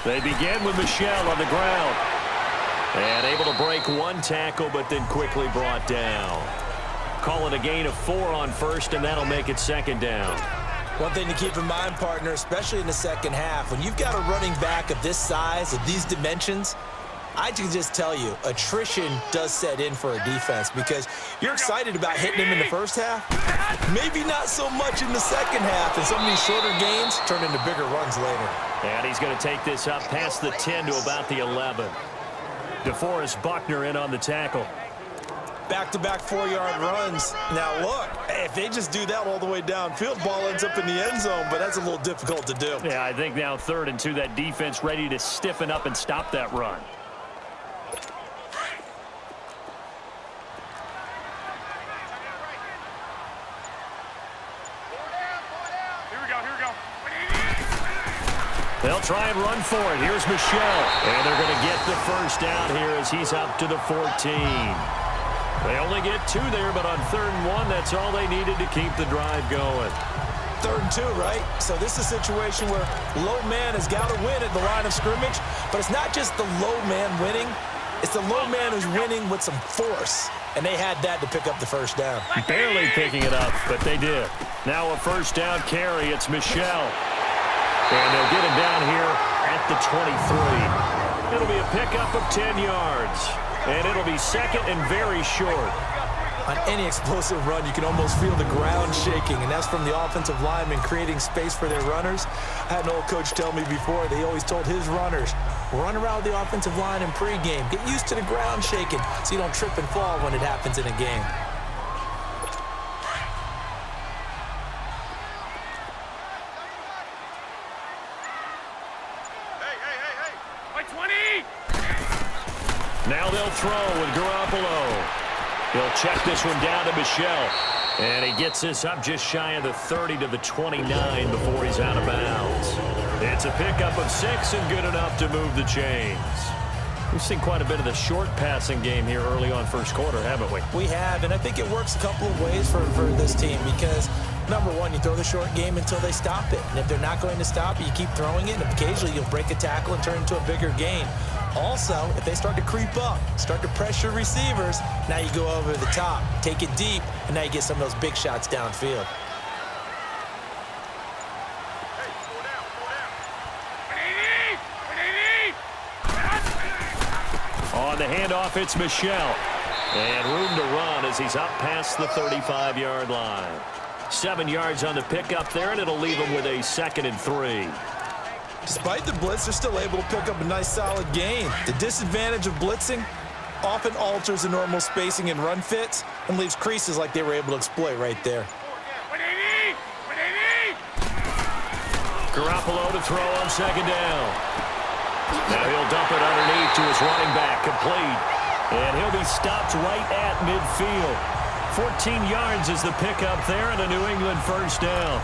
They begin with Michel on the ground. And able to break one tackle, but then quickly brought down. Call it a gain of 4 on first, and that'll make it second down. One thing to keep in mind, partner, especially in the second half, when you've got a running back of this size, of these dimensions, I can just tell you, attrition does set in for a defense because you're excited about hitting him in the first half. Maybe not so much in the second half, and some of these shorter gains turn into bigger runs later. And he's going to take this up past the 10 to about the 11. DeForest Buckner in on the tackle. Back-to-back 4-yard runs. Now, look, if they just do that all the way downfield, ball ends up in the end zone, but that's a little difficult to do. Yeah, I think now 3rd and 2, that defense ready to stiffen up and stop that run. They'll try and run for it. Here's Michel. And they're going to get the first down here as he's up to the 14. They only get 2 there, but on 3rd and 1, that's all they needed to keep the drive going. 3rd and 2, right? So this is a situation where low man has got to win at the line of scrimmage, but it's not just the low man winning. It's the low man who's winning with some force, and they had that to pick up the first down. Barely picking it up, but they did. Now a first down carry. It's Michel. And they'll get him down here at the 23. It'll be a pickup of 10 yards. And it'll be second and very short. On any explosive run, you can almost feel the ground shaking, and that's from the offensive linemen creating space for their runners. I had an old coach tell me before, they always told his runners, run around the offensive line in pregame. Get used to the ground shaking so you don't trip and fall when it happens in a game. Now they'll throw with Garoppolo. He'll check this one down to Michel. And he gets this up just shy of the 30 to the 29 before he's out of bounds. It's a pickup of 6 and good enough to move the chains. We've seen quite a bit of the short passing game here early on first quarter, haven't we? We have, and I think it works a couple of ways for this team because, number one, you throw the short game until they stop it. And if they're not going to stop it, you keep throwing it, and occasionally you'll break a tackle and turn it into a bigger gain. Also, if they start to creep up, start to pressure receivers, now you go over the top, take it deep, and now you get some of those big shots downfield. On the handoff, it's Michel. And room to run as he's up past the 35-yard line. 7 yards on the pickup there, and it'll leave him with a 2nd and 3. Despite the blitz, they're still able to pick up a nice solid gain. The disadvantage of blitzing often alters the normal spacing and run fits and leaves creases like they were able to exploit right there. Garoppolo to throw on 2nd down. Now he'll dump it underneath to his running back, complete. And he'll be stopped right at midfield. 14 yards is the pickup there and a New England first down.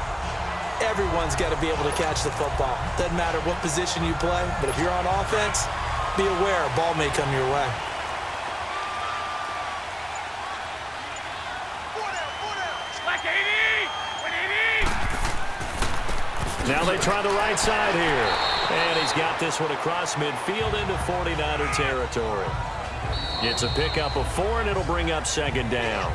Everyone's got to be able to catch the football. Doesn't matter what position you play, but if you're on offense, be aware a ball may come your way. Now they try the right side here. And he's got this one across midfield into 49er territory. It's a pickup of 4, and it'll bring up 2nd down.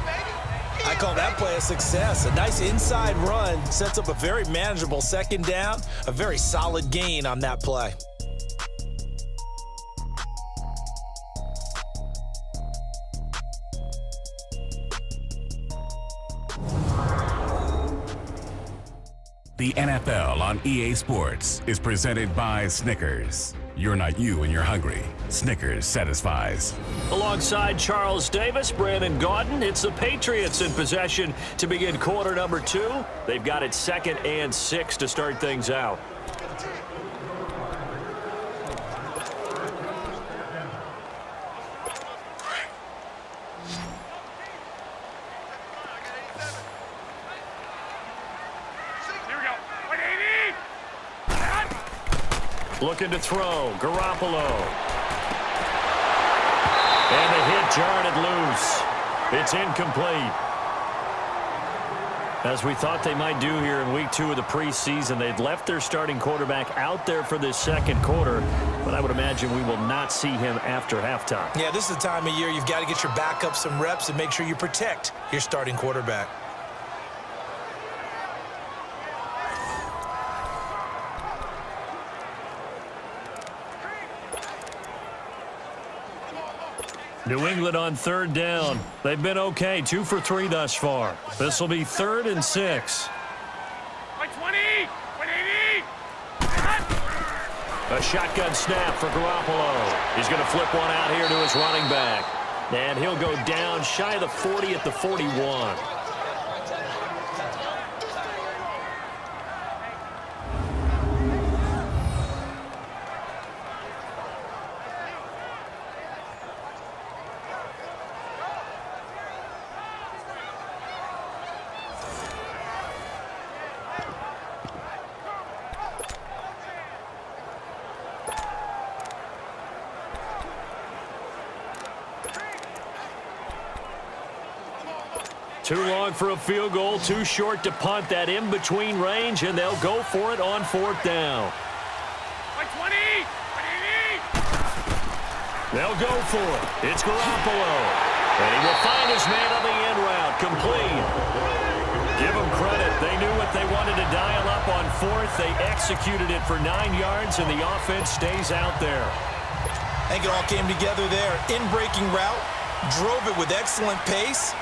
I call that play a success. A nice inside run sets up a very manageable 2nd down, a very solid gain on that play. The NFL on EA Sports is presented by Snickers. You're not you when you're hungry. Snickers satisfies. Alongside Charles Davis, Brandon Gaudin, it's the Patriots in possession to begin quarter number 2. They've got it 2nd and 6 to start things out. Looking to throw, Garoppolo. And the hit jarred it loose. It's incomplete. As we thought they might do here in week 2 of the preseason, they've left their starting quarterback out there for this second quarter, but I would imagine we will not see him after halftime. Yeah, this is the time of year you've got to get your backup some reps and make sure you protect your starting quarterback. New England on 3rd down. They've been okay, 2 for 3 thus far. This will be 3rd and 6. A shotgun snap for Garoppolo. He's going to flip one out here to his running back. And he'll go down shy of the 40 at the 41. Too long for a field goal, too short to punt that in-between range, and they'll go for it on 4th down. They'll go for it. It's Garoppolo. And he will find his man on the end route, complete. Give them credit. They knew what they wanted to dial up on 4th. They executed it for 9 yards, and the offense stays out there. I think it all came together there. In-breaking route, drove it with excellent pace.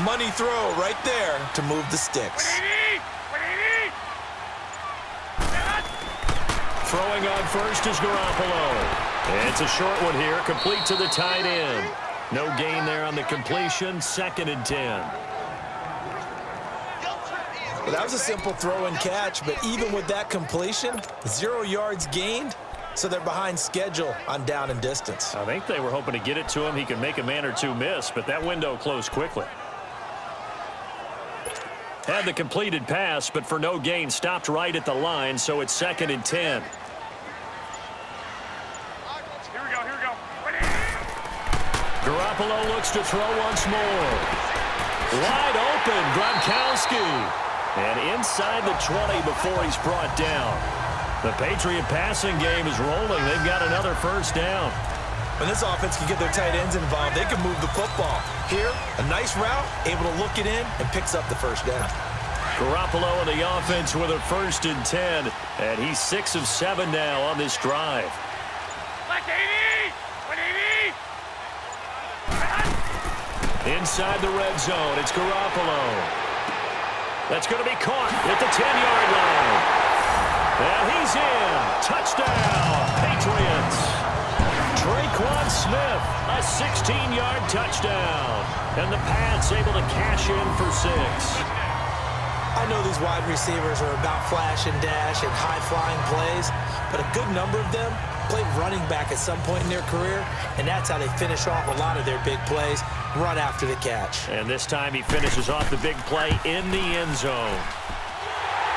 Money throw right there to move the sticks. Throwing on first is Garoppolo. It's a short one here, complete to the tight end. No gain there on the completion, 2nd and 10. Well, that was a simple throw and catch, but even with that completion, 0 yards gained, so they're behind schedule on down and distance. I think they were hoping to get it to him. He could make a man or two miss, but that window closed quickly. Had the completed pass, but for no gain, stopped right at the line, so it's 2nd and 10. Here we go. Garoppolo looks to throw once more. Wide open, Gronkowski. And inside the 20 before he's brought down. The Patriot passing game is rolling. They've got another 1st down. When this offense can get their tight ends involved, they can move the football. Here, a nice route, able to look it in, and picks up the 1st down. Garoppolo and the offense with a 1st and 10. And he's 6 of 7 now on this drive. Inside the red zone, it's Garoppolo. That's going to be caught at the 10-yard line. And he's in. Touchdown, Patriots. Traquan Smith, a 16-yard touchdown. And the Pats able to cash in for 6. I know these wide receivers are about flash and dash and high-flying plays, but a good number of them played running back at some point in their career, and that's how they finish off a lot of their big plays, run after the catch. And this time he finishes off the big play in the end zone.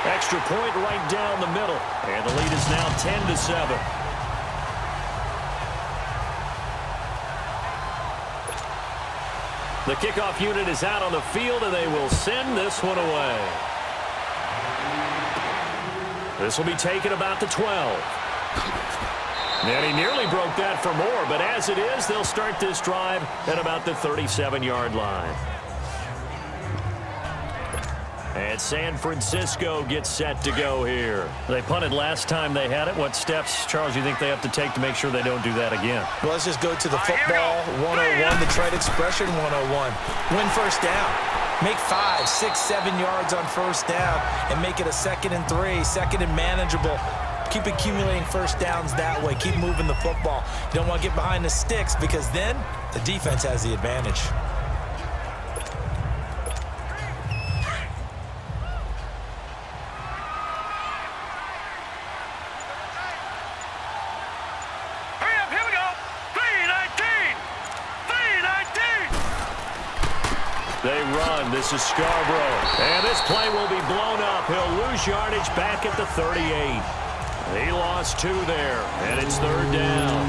Extra point right down the middle, and the lead is now 10-7. The kickoff unit is out on the field, and they will send this one away. This will be taken about the 12. And he nearly broke that for more, but as it is, they'll start this drive at about the 37-yard line. And San Francisco gets set to go here. They punted last time they had it. What steps, Charles, you think they have to take to make sure they don't do that again? Well, let's just go to the football 101, the trade expression 101. Win 1st down. Make 5, 6, 7 yards on 1st down and make it a 2nd and 3, 2nd and manageable. Keep accumulating 1st downs that way. Keep moving the football. You don't want to get behind the sticks because then the defense has the advantage. They run. This is Scarborough. And this play will be blown up. He'll lose yardage back at the 38. He lost 2 there, and it's 3rd down.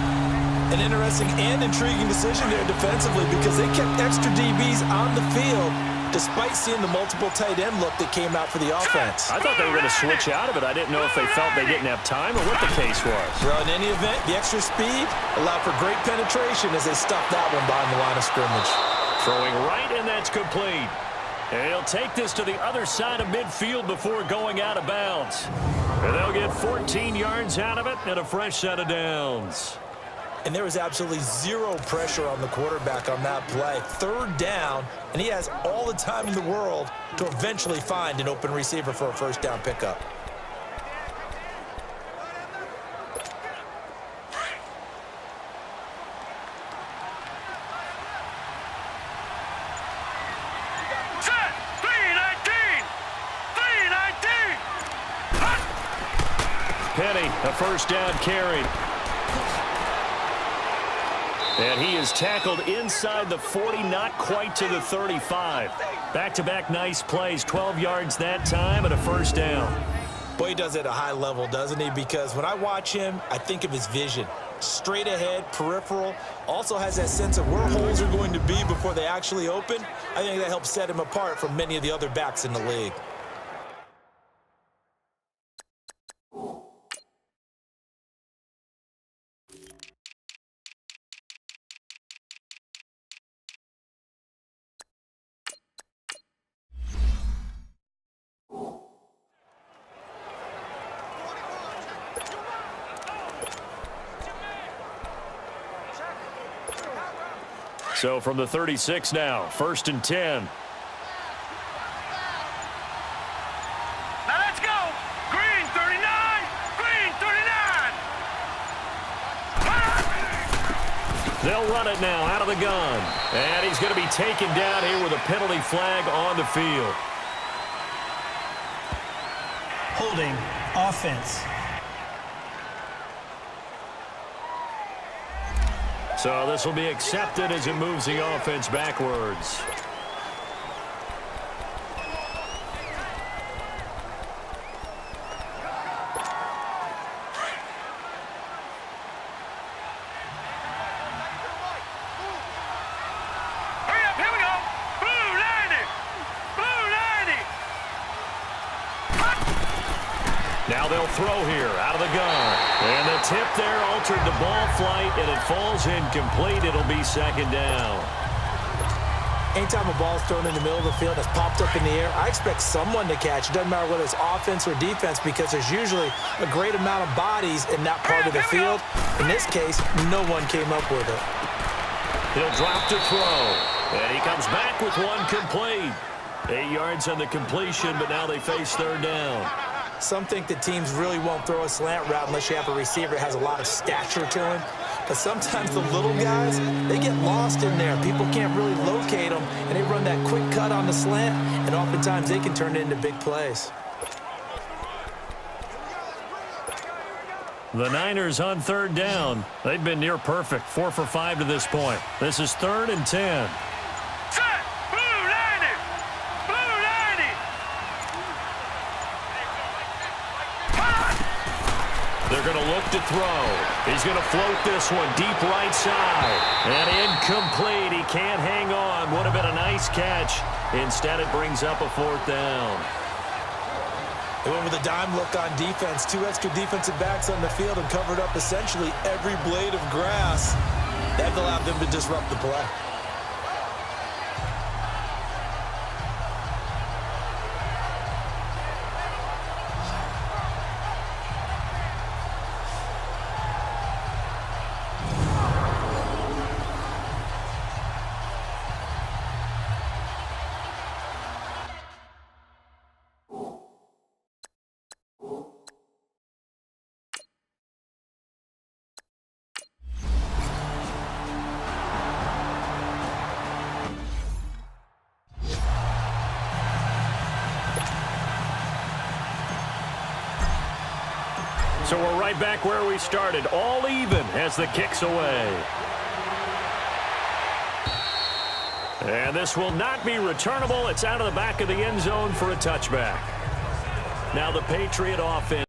An interesting and intriguing decision there defensively because they kept extra DBs on the field despite seeing the multiple tight end look that came out for the offense. I thought they were going to switch out of it. I didn't know if they felt they didn't have time or what the case was. Well, in any event, the extra speed allowed for great penetration as they stuffed that one behind the line of scrimmage. Throwing right, and that's complete. And he'll take this to the other side of midfield before going out of bounds. And they'll get 14 yards out of it and a fresh set of downs. And there was absolutely zero pressure on the quarterback on that play. Third down, and he has all the time in the world to eventually find an open receiver for a first down pickup. Penny, a first down carry. And he is tackled inside the 40, not quite to the 35. Back-to-back nice plays, 12 yards that time and a first down. Boy, he does it at a high level, doesn't he? Because when I watch him, I think of his vision. Straight ahead, peripheral, also has that sense of where holes are going to be before they actually open. I think that helps set him apart from many of the other backs in the league. So from the 36 now, 1st and 10. Now let's go. Green 39. Green 39. They'll run it now out of the gun. And he's going to be taken down here with a penalty flag on the field. Holding offense. So this will be accepted as it moves the offense backwards. Hurry up, here we go. Blue 90. Blue 90. Now they'll throw here out of the gun. And the tip there altered the ball flight, and it falls incomplete. It'll be second down. Anytime a ball's thrown in the middle of the field that's popped up in the air, I expect someone to catch. It doesn't matter whether it's offense or defense because there's usually a great amount of bodies in that part of the field. In this case, no one came up with it. He'll drop to throw. And he comes back with one complete. 8 yards on the completion, but now they face third down. Some think that teams really won't throw a slant route unless you have a receiver that has a lot of stature to him. But sometimes the little guys, they get lost in there. People can't really locate them, and they run that quick cut on the slant, and oftentimes they can turn it into big plays. The Niners on third down. They've been near perfect, 4 for 5 to this point. This is 3rd and 10. They're going to look to throw. He's going to float this one deep right side. And incomplete. He can't hang on. Would have been a nice catch. Instead, it brings up a 4th down. They went with a dime look on defense. 2 extra defensive backs on the field and covered up essentially every blade of grass. That allowed them to disrupt the play. So we're right back where we started, all even as the kick's away. And this will not be returnable. It's out of the back of the end zone for a touchback. Now the Patriot offense.